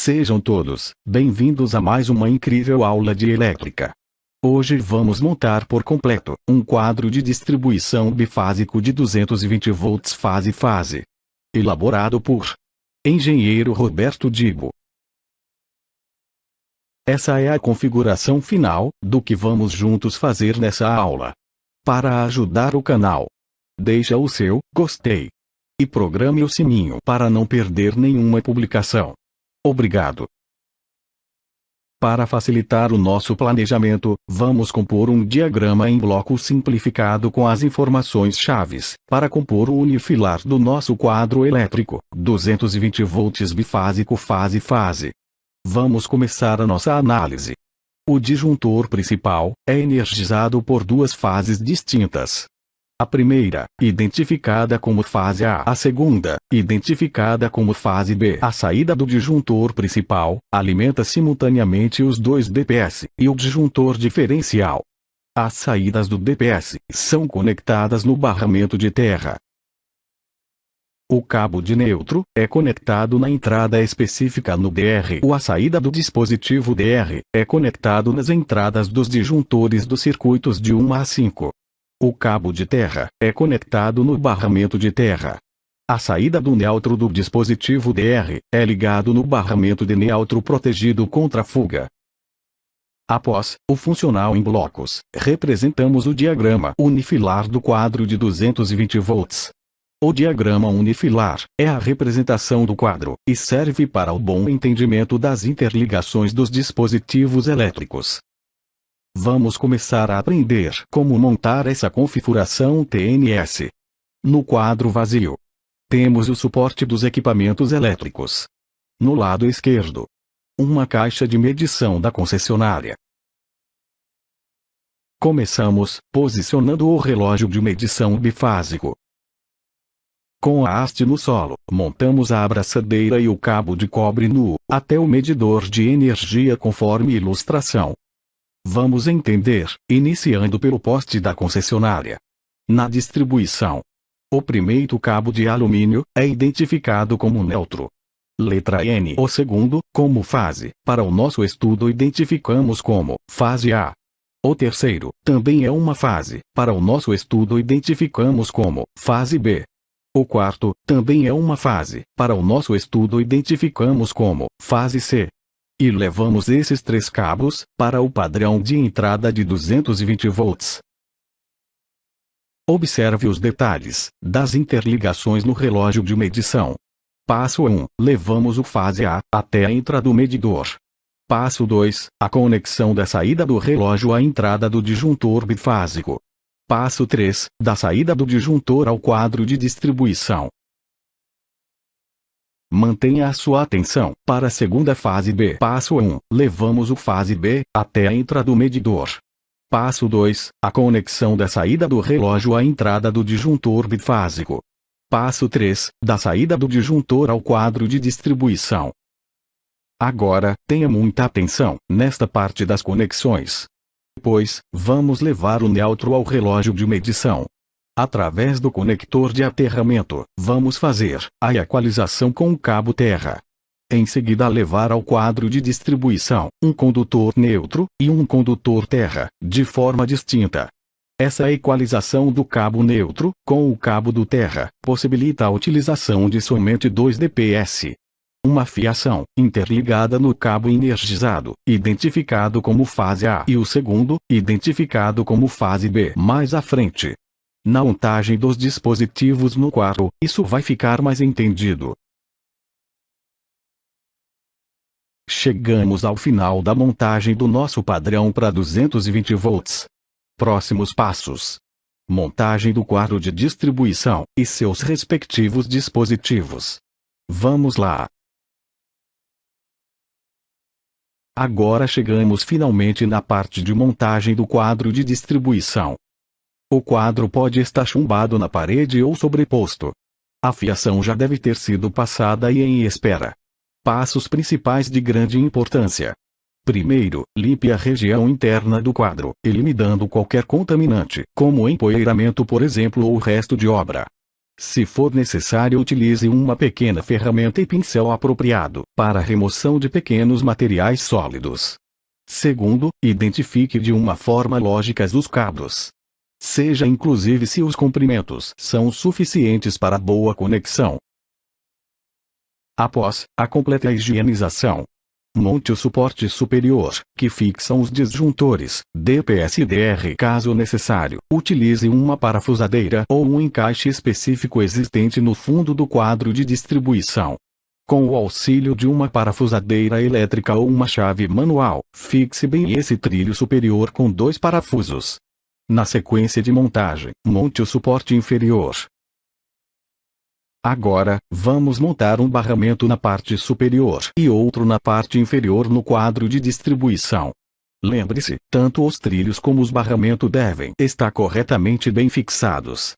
Sejam todos bem-vindos a mais uma incrível aula de elétrica. Hoje vamos montar por completo um quadro de distribuição bifásico de 220 volts fase-fase. Elaborado por Engenheiro Roberto Dibo. Essa é a configuração final do que vamos juntos fazer nessa aula. Para ajudar o canal, deixa o seu gostei e programe o sininho para não perder nenhuma publicação. Obrigado. Para facilitar o nosso planejamento, vamos compor um diagrama em bloco simplificado com as informações chaves para compor o unifilar do nosso quadro elétrico, 220 volts bifásico fase-fase. Vamos começar a nossa análise. O disjuntor principal é energizado por duas fases distintas. A primeira, identificada como fase A. A segunda, identificada como fase B. A saída do disjuntor principal alimenta simultaneamente os dois DPS e o disjuntor diferencial. As saídas do DPS são conectadas no barramento de terra. O cabo de neutro é conectado na entrada específica no DR. A saída do dispositivo DR é conectado nas entradas dos disjuntores dos circuitos de 1 a 5. O cabo de terra é conectado no barramento de terra. A saída do neutro do dispositivo DR é ligado no barramento de neutro protegido contra fuga. Após o funcional em blocos, representamos o diagrama unifilar do quadro de 220 volts. O diagrama unifilar é a representação do quadro e serve para o bom entendimento das interligações dos dispositivos elétricos. Vamos começar a aprender como montar essa configuração TNS. No quadro vazio, temos o suporte dos equipamentos elétricos. No lado esquerdo, uma caixa de medição da concessionária. Começamos posicionando o relógio de medição bifásico. Com a haste no solo, montamos a abraçadeira e o cabo de cobre nu até o medidor de energia conforme ilustração. Vamos entender, iniciando pelo poste da concessionária. Na distribuição, o primeiro cabo de alumínio é identificado como neutro. Letra N. O segundo, como fase, para o nosso estudo identificamos como fase A. O terceiro, também é uma fase, para o nosso estudo identificamos como fase B. O quarto, também é uma fase, para o nosso estudo identificamos como fase C. E levamos esses três cabos para o padrão de entrada de 220 volts. Observe os detalhes das interligações no relógio de medição. Passo 1. Levamos o fase A até a entrada do medidor. Passo 2. A conexão da saída do relógio à entrada do disjuntor bifásico. Passo 3. Da saída do disjuntor ao quadro de distribuição. Mantenha a sua atenção para a segunda fase B. Passo 1. Levamos o fase B até a entrada do medidor. Passo 2. A conexão da saída do relógio à entrada do disjuntor bifásico. Passo 3. Da saída do disjuntor ao quadro de distribuição. Agora, tenha muita atenção nesta parte das conexões. Depois, vamos levar o neutro ao relógio de medição. Através do conector de aterramento, vamos fazer a equalização com o cabo terra. Em seguida levar ao quadro de distribuição um condutor neutro e um condutor terra, de forma distinta. Essa equalização do cabo neutro com o cabo do terra possibilita a utilização de somente 2 DPS. Uma fiação interligada no cabo energizado, identificado como fase A, e o segundo, identificado como fase B mais à frente. Na montagem dos dispositivos no quadro, isso vai ficar mais entendido. Chegamos ao final da montagem do nosso padrão para 220 volts. Próximos passos: montagem do quadro de distribuição e seus respectivos dispositivos. Vamos lá. Agora chegamos finalmente na parte de montagem do quadro de distribuição. O quadro pode estar chumbado na parede ou sobreposto. A fiação já deve ter sido passada e em espera. Passos principais de grande importância. Primeiro, limpe a região interna do quadro, eliminando qualquer contaminante, como empoeiramento por exemplo ou resto de obra. Se for necessário, utilize uma pequena ferramenta e pincel apropriado para remoção de pequenos materiais sólidos. Segundo, identifique de uma forma lógica os cabos. Seja inclusive se os comprimentos são suficientes para boa conexão. Após a completa higienização, monte o suporte superior, que fixam os disjuntores, DPS e DR. Caso necessário, utilize uma parafusadeira ou um encaixe específico existente no fundo do quadro de distribuição. Com o auxílio de uma parafusadeira elétrica ou uma chave manual, fixe bem esse trilho superior com 2 parafusos. Na sequência de montagem, monte o suporte inferior. Agora, vamos montar um barramento na parte superior e outro na parte inferior no quadro de distribuição. Lembre-se, tanto os trilhos como os barramentos devem estar corretamente bem fixados.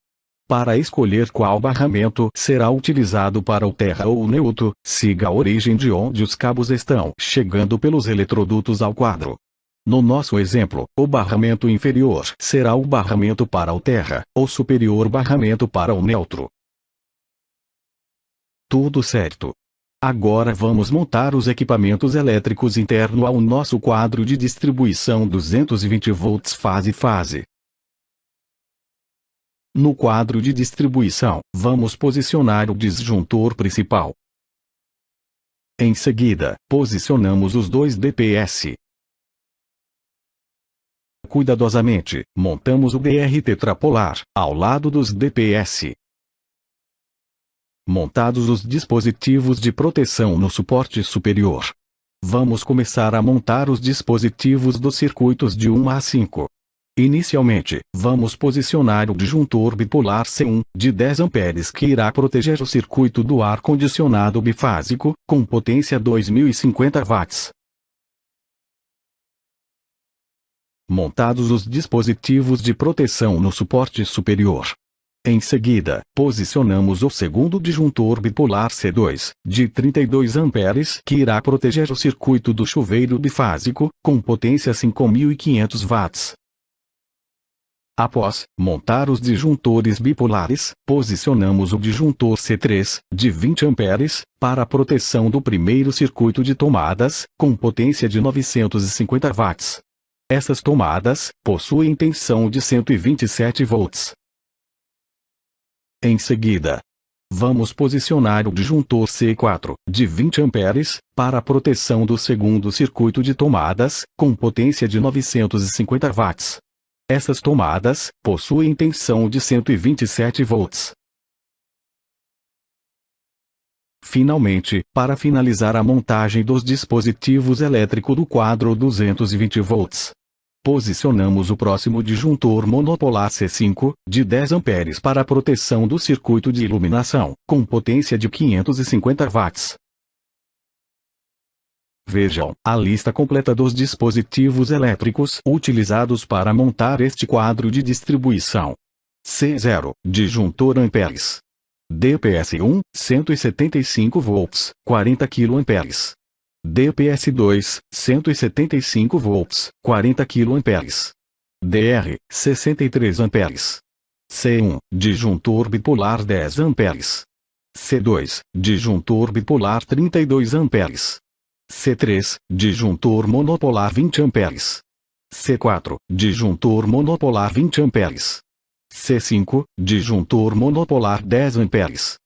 Para escolher qual barramento será utilizado para o terra ou o neutro, siga a origem de onde os cabos estão chegando pelos eletrodutos ao quadro. No nosso exemplo, o barramento inferior será o barramento para o terra, o superior barramento para o neutro. Tudo certo. Agora vamos montar os equipamentos elétricos internos ao nosso quadro de distribuição 220 volts fase-fase. No quadro de distribuição, vamos posicionar o disjuntor principal. Em seguida, posicionamos os 2 DPS. Cuidadosamente, montamos o DR tetrapolar, ao lado dos DPS. Montados os dispositivos de proteção no suporte superior, vamos começar a montar os dispositivos dos circuitos de 1 a 5. Inicialmente, vamos posicionar o disjuntor bipolar C1, de 10 amperes que irá proteger o circuito do ar-condicionado bifásico, com potência 2050 watts. Montados os dispositivos de proteção no suporte superior, em seguida, posicionamos o segundo disjuntor bipolar C2, de 32 amperes que irá proteger o circuito do chuveiro bifásico, com potência 5.500 watts. Após montar os disjuntores bipolares, posicionamos o disjuntor C3, de 20 amperes, para a proteção do primeiro circuito de tomadas, com potência de 950 watts. Essas tomadas possuem tensão de 127 volts. Em seguida, vamos posicionar o disjuntor C4, de 20 amperes, para a proteção do segundo circuito de tomadas, com potência de 950 watts. Essas tomadas possuem tensão de 127 volts. Finalmente, para finalizar a montagem dos dispositivos elétricos do quadro 220 volts, posicionamos o próximo disjuntor monopolar C5, de 10 amperes para a proteção do circuito de iluminação, com potência de 550 watts. Vejam a lista completa dos dispositivos elétricos utilizados para montar este quadro de distribuição. C0, disjuntor amperes. DPS1, 175 volts, 40 kA. DPS2, 175 volts, 40 kA. DR, 63 amperes. C1, disjuntor bipolar 10 amperes. C2, disjuntor bipolar 32 amperes. C3, disjuntor monopolar 20 amperes. C4, disjuntor monopolar 20 amperes. C5, disjuntor monopolar 10 amperes.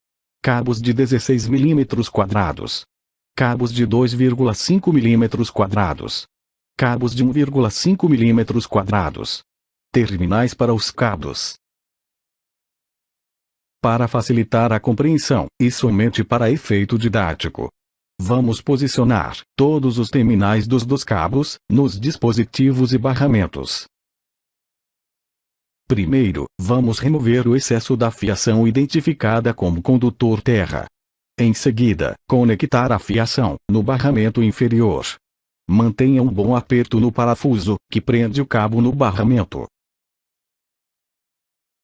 Cabos de 16 mm quadrados. Cabos de 2,5 mm quadrados. Cabos de 1,5 mm quadrados. Terminais para os cabos. Para facilitar a compreensão, e somente para efeito didático, vamos posicionar todos os terminais dos cabos nos dispositivos e barramentos. Primeiro, vamos remover o excesso da fiação identificada como condutor terra. Em seguida, conectar a fiação no barramento inferior. Mantenha um bom aperto no parafuso que prende o cabo no barramento.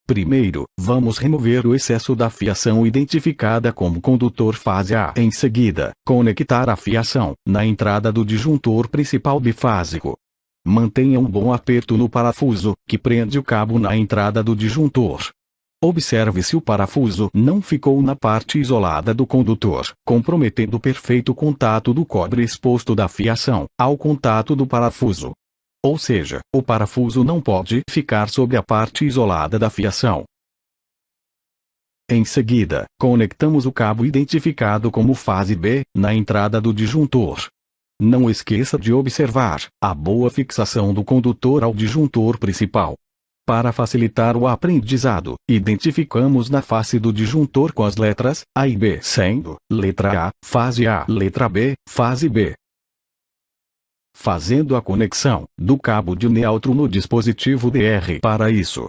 Primeiro, vamos remover o excesso da fiação identificada como condutor fase A. Em seguida, conectar a fiação na entrada do disjuntor principal bifásico. Mantenha um bom aperto no parafuso que prende o cabo na entrada do disjuntor. Observe se o parafuso não ficou na parte isolada do condutor, comprometendo o perfeito contato do cobre exposto da fiação ao contato do parafuso. Ou seja, o parafuso não pode ficar sobre a parte isolada da fiação. Em seguida, conectamos o cabo identificado como fase B, na entrada do disjuntor. Não esqueça de observar a boa fixação do condutor ao disjuntor principal. Para facilitar o aprendizado, identificamos na face do disjuntor com as letras A e B, sendo letra A, fase A, letra B, fase B. Fazendo a conexão do cabo de neutro no dispositivo DR. Para isso,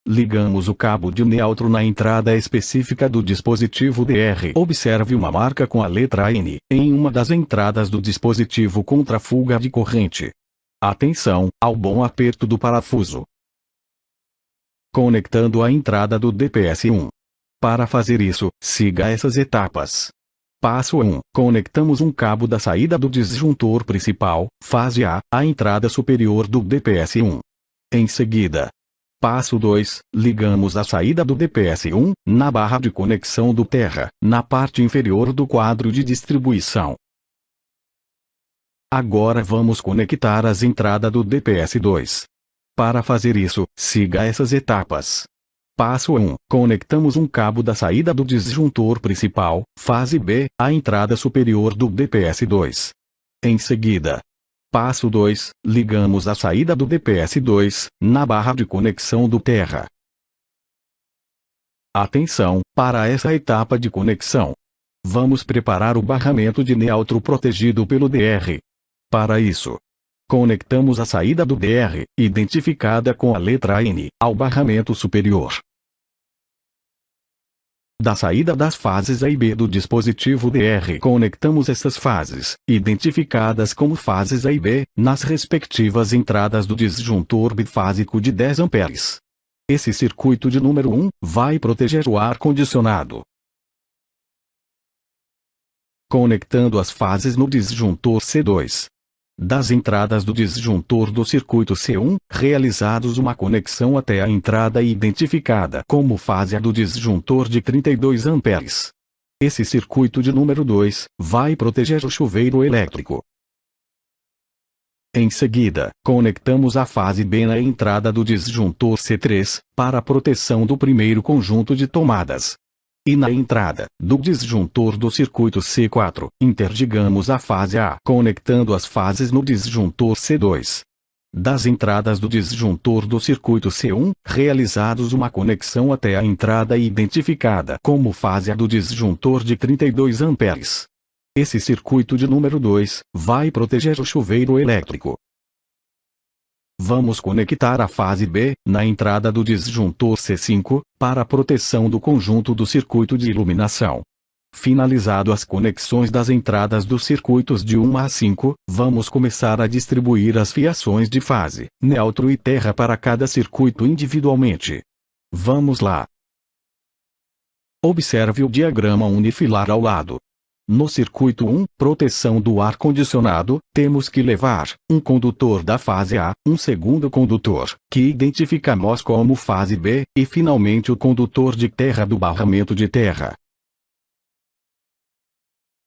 ligamos o cabo de neutro na entrada específica do dispositivo DR. Observe uma marca com a letra N em uma das entradas do dispositivo contra fuga de corrente. Atenção ao bom aperto do parafuso. Conectando a entrada do DPS1. Para fazer isso, siga essas etapas. Passo 1. Conectamos um cabo da saída do disjuntor principal, fase A, à entrada superior do DPS1. Em seguida, passo 2. Ligamos a saída do DPS1, na barra de conexão do terra, na parte inferior do quadro de distribuição. Agora vamos conectar as entradas do DPS2. Para fazer isso, siga essas etapas. Passo 1. Conectamos um cabo da saída do disjuntor principal, fase B, à entrada superior do DPS2. Em seguida, passo 2. Ligamos a saída do DPS2, na barra de conexão do terra. Atenção, para essa etapa de conexão, vamos preparar o barramento de neutro protegido pelo DR. Para isso, conectamos a saída do DR, identificada com a letra N, ao barramento superior. Da saída das fases A e B do dispositivo DR, conectamos essas fases, identificadas como fases A e B, nas respectivas entradas do disjuntor bifásico de 10 A. Esse circuito de número 1 vai proteger o ar-condicionado. Conectando as fases no disjuntor C2. Das entradas do disjuntor do circuito C1, realizados uma conexão até a entrada identificada como fase A do disjuntor de 32 A. Esse circuito de número 2 vai proteger o chuveiro elétrico. Em seguida, conectamos a fase B na entrada do disjuntor C3, para a proteção do primeiro conjunto de tomadas. E na entrada do disjuntor do circuito C4, interdigamos a fase A, conectando as fases no disjuntor C2. Das entradas do disjuntor do circuito C1, realizados uma conexão até a entrada identificada como fase A do disjuntor de 32 A. Esse circuito de número 2 vai proteger o chuveiro elétrico. Vamos conectar a fase B, na entrada do disjuntor C5, para a proteção do conjunto do circuito de iluminação. Finalizado as conexões das entradas dos circuitos de 1 a 5, vamos começar a distribuir as fiações de fase, neutro e terra para cada circuito individualmente. Vamos lá. Observe o diagrama unifilar ao lado. No circuito 1, proteção do ar-condicionado, temos que levar um condutor da fase A, um segundo condutor, que identificamos como fase B, e finalmente o condutor de terra do barramento de terra.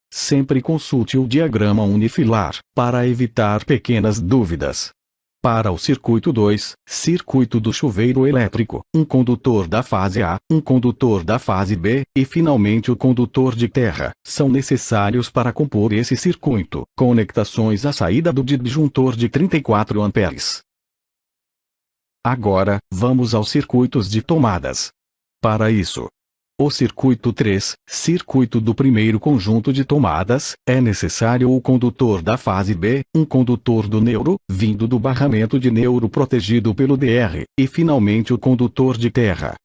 Sempre consulte o diagrama unifilar, para evitar pequenas dúvidas. Para o circuito 2, circuito do chuveiro elétrico, um condutor da fase A, um condutor da fase B, e finalmente o condutor de terra, são necessários para compor esse circuito. Conectações à saída do disjuntor de 34 A. Agora, vamos aos circuitos de tomadas. Para isso, o circuito 3, circuito do primeiro conjunto de tomadas, é necessário o condutor da fase B, um condutor do neutro, vindo do barramento de neutro protegido pelo DR, e finalmente o condutor de terra.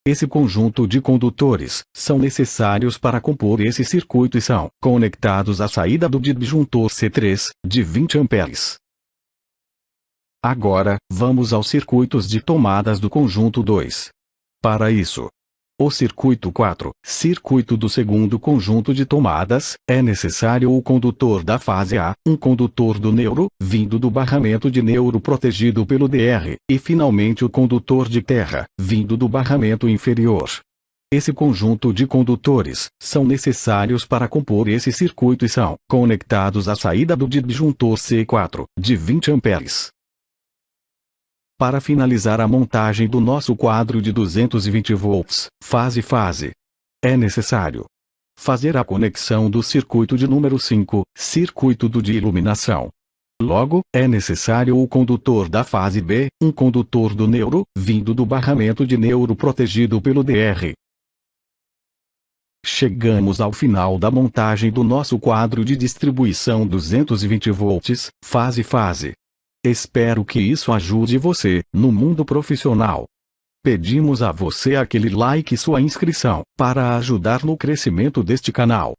Esse conjunto de condutores são necessários para compor esse circuito e são conectados à saída do disjuntor C3, de 20 A. Agora, vamos aos circuitos de tomadas do conjunto 2. Para isso, O circuito 4, circuito do segundo conjunto de tomadas, é necessário o condutor da fase A, um condutor do neuro, vindo do barramento de neuro protegido pelo DR, e finalmente o condutor de terra, vindo do barramento inferior. Esse conjunto de condutores são necessários para compor esse circuito e são conectados à saída do disjuntor C4, de 20 amperes. Para finalizar a montagem do nosso quadro de 220 volts, fase, é necessário fazer a conexão do circuito de número 5, circuito de iluminação. Logo, é necessário o condutor da fase B, um condutor do neuro, vindo do barramento de neuro protegido pelo DR. Chegamos ao final da montagem do nosso quadro de distribuição 220 volts, fase. Espero que isso ajude você, no mundo profissional. Pedimos a você aquele like e sua inscrição, para ajudar no crescimento deste canal.